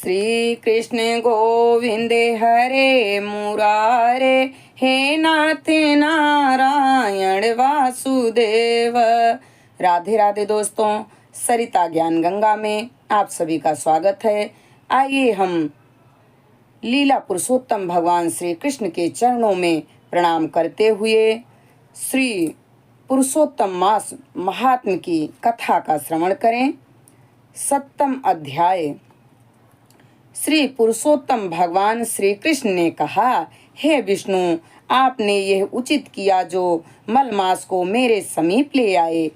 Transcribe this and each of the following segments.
श्री कृष्ण गोविंद हरे मुरारे, हे नाथ नारायण वासुदेव। राधे राधे दोस्तों, सरिता ज्ञान गंगा में आप सभी का स्वागत है। आइए हम लीला पुरुषोत्तम भगवान श्री कृष्ण के चरणों में प्रणाम करते हुए श्री पुरुषोत्तम मास महात्म की कथा का श्रवण करें। 7वां अध्याय। श्री पुरुषोत्तम भगवान श्री कृष्ण ने कहा, हे विष्णु, आपने यह उचित किया जो मलमास को मेरे समीप ले आए।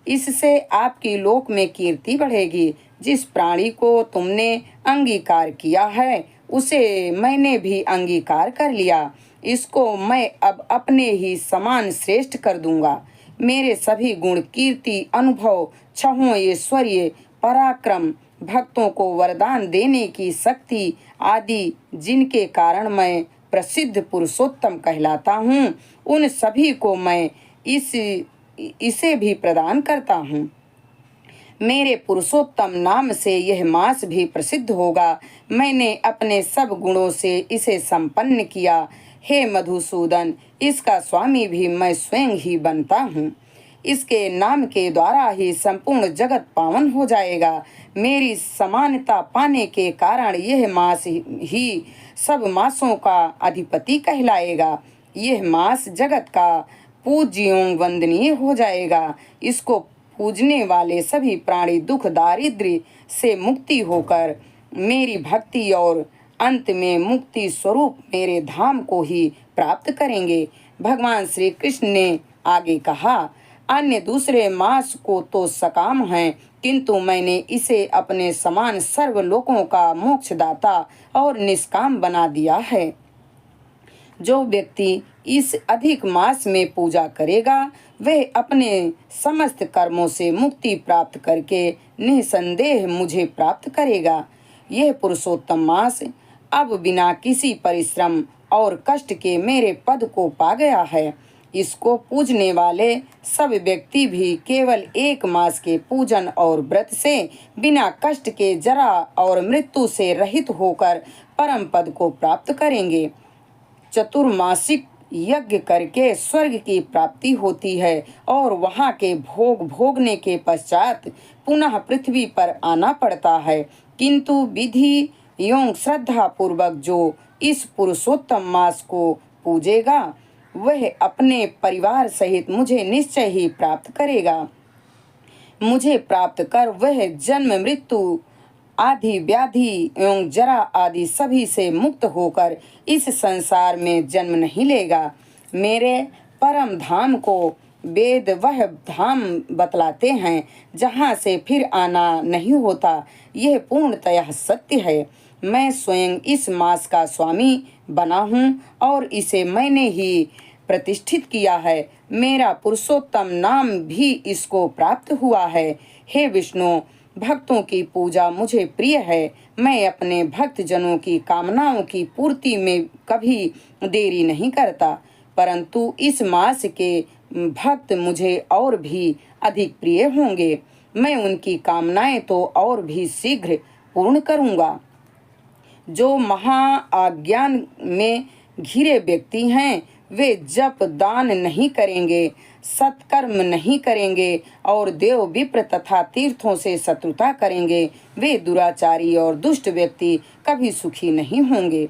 इससे आपकी लोक में कीर्ति बढ़ेगी। जिस प्राणी को तुमने अंगीकार किया है उसे मैंने भी अंगीकार कर लिया। इसको मैं अब अपने ही समान श्रेष्ठ कर दूंगा। मेरे सभी गुण, कीर्ति, अनुभव, छहों ऐश्वर्य, पराक्रम, भक्तों को वरदान देने की शक्ति आदि, जिनके कारण मैं प्रसिद्ध पुरुषोत्तम कहलाता हूँ, उन सभी को मैं इसे भी प्रदान करता हूँ। मेरे पुरुषोत्तम नाम से यह मास भी प्रसिद्ध होगा। मैंने अपने सब गुणों से इसे संपन्न किया। हे मधुसूदन, इसका स्वामी भी मैं स्वयं ही बनता हूँ। इसके नाम के द्वारा ही संपूर्ण जगत पावन हो जाएगा। मेरी समानता पाने के कारण यह मास ही सब मासों का अधिपति कहलाएगा। यह मास जगत का पूज्य एवं वंदनीय हो जाएगा। इसको पूजने वाले सभी प्राणी दुख दारिद्र्य से मुक्ति होकर मेरी भक्ति और अंत में मुक्ति स्वरूप मेरे धाम को ही प्राप्त करेंगे। भगवान श्री कृष्ण ने आगे कहा, अन्य दूसरे मास को तो सकाम हैं, किंतु मैंने इसे अपने समान सर्व लोकों का मोक्षदाता और निष्काम बना दिया है। जो व्यक्ति इस अधिक मास में पूजा करेगा वह अपने समस्त कर्मों से मुक्ति प्राप्त करके निसंदेह मुझे प्राप्त करेगा। यह पुरुषोत्तम मास अब बिना किसी परिश्रम और कष्ट के मेरे पद को पा गया है। इसको पूजने वाले सब व्यक्ति भी केवल एक मास के पूजन और व्रत से बिना कष्ट के जरा और मृत्यु से रहित होकर परम पद को प्राप्त करेंगे। चतुर्मासिक यज्ञ करके स्वर्ग की प्राप्ति होती है और वहाँ के भोग भोगने के पश्चात पुनः पृथ्वी पर आना पड़ता है। किंतु विधि एवं श्रद्धा पूर्वक जो इस पुरुषोत्तम मास को पूजेगा वह अपने परिवार सहित मुझे निश्चय ही प्राप्त करेगा। मुझे प्राप्त कर वह जन्म मृत्यु आदि व्याधि एवं जरा आदि सभी से मुक्त होकर इस संसार में जन्म नहीं लेगा। मेरे परम धाम को वेद वह धाम बतलाते हैं जहाँ से फिर आना नहीं होता। यह पूर्णतः सत्य है। मैं स्वयं इस मास का स्वामी बना हूँ और इसे मैंने ही प्रतिष्ठित किया है। मेरा पुरुषोत्तम नाम भी इसको प्राप्त हुआ है। हे विष्णु, भक्तों की पूजा मुझे प्रिय है। मैं अपने भक्त जनों की कामनाओं की पूर्ति में कभी देरी नहीं करता, परंतु इस मास के भक्त मुझे और भी अधिक प्रिय होंगे। मैं उनकी कामनाएं तो और भी शीघ्र पूर्ण करूंगा। जो महाअज्ञान में घिरे व्यक्ति हैं वे जप दान नहीं करेंगे, सत्कर्म नहीं करेंगे और देव विप्र तथा तीर्थों से शत्रुता करेंगे, वे दुराचारी और दुष्ट व्यक्ति कभी सुखी नहीं होंगे,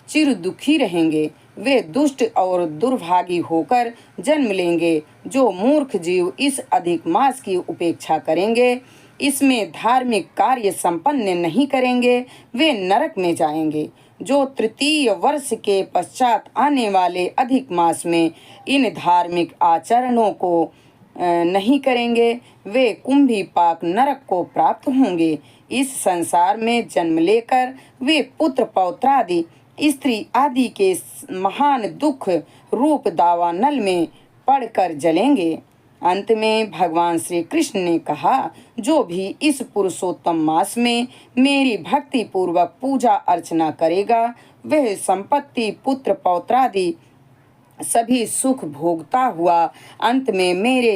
चिर दुखी रहेंगे। वे दुष्ट और दुर्भागी होकर जन्म लेंगे। जो मूर्ख जीव इस अधिक मास की उपेक्षा करेंगे, इसमें धार्मिक कार्य संपन्न नहीं करेंगे, वे नरक में जाएंगे। जो तृतीय वर्ष के पश्चात आने वाले अधिक मास में इन धार्मिक आचरणों को नहीं करेंगे, वे कुंभी पाक नरक को प्राप्त होंगे। इस संसार में जन्म लेकर वे पुत्र पौत्रादि स्त्री आदि के महान दुख रूप दावानल में पड़कर जलेंगे। अंत में भगवान श्री कृष्ण ने कहा, जो भी इस पुरुषोत्तम मास में मेरी भक्ति पूर्वक पूजा अर्चना करेगा वह संपत्ति, पुत्र पौत्रादि सभी सुख भोगता हुआ अंत में मेरे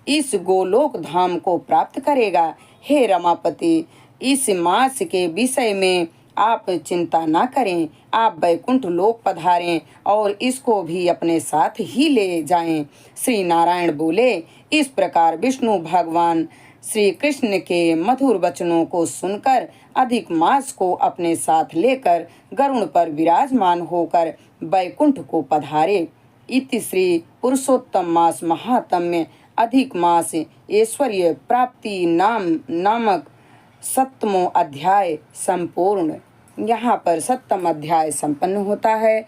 इस गोलोक धाम को प्राप्त करेगा। हे रमापति, इस मास के विषय में आप चिंता ना करें, आप वैकुंठ लोक पधारें और इसको भी अपने साथ ही ले जाएं। श्री नारायण बोले। इस प्रकार विष्णु भगवान श्री कृष्ण के मधुर वचनों को सुनकर अधिक मास को अपने साथ लेकर गरुड़ पर विराजमान होकर वैकुंठ को पधारे। इति श्री पुरुषोत्तम मास महात्म्य अधिक मास ऐश्वर्य प्राप्ति नामक 7वां अध्याय संपूर्ण। यहाँ पर 7वां अध्याय संपन्न होता है।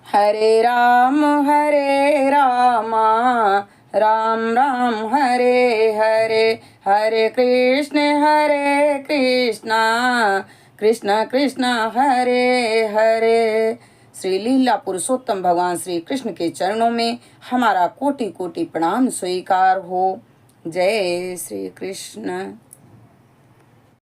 हरे राम राम राम हरे हरे, हरे कृष्णा कृष्ण कृष्ण हरे हरे। श्री लीला पुरुषोत्तम भगवान श्री कृष्ण के चरणों में हमारा कोटि कोटि प्रणाम स्वीकार हो। जय श्री कृष्ण।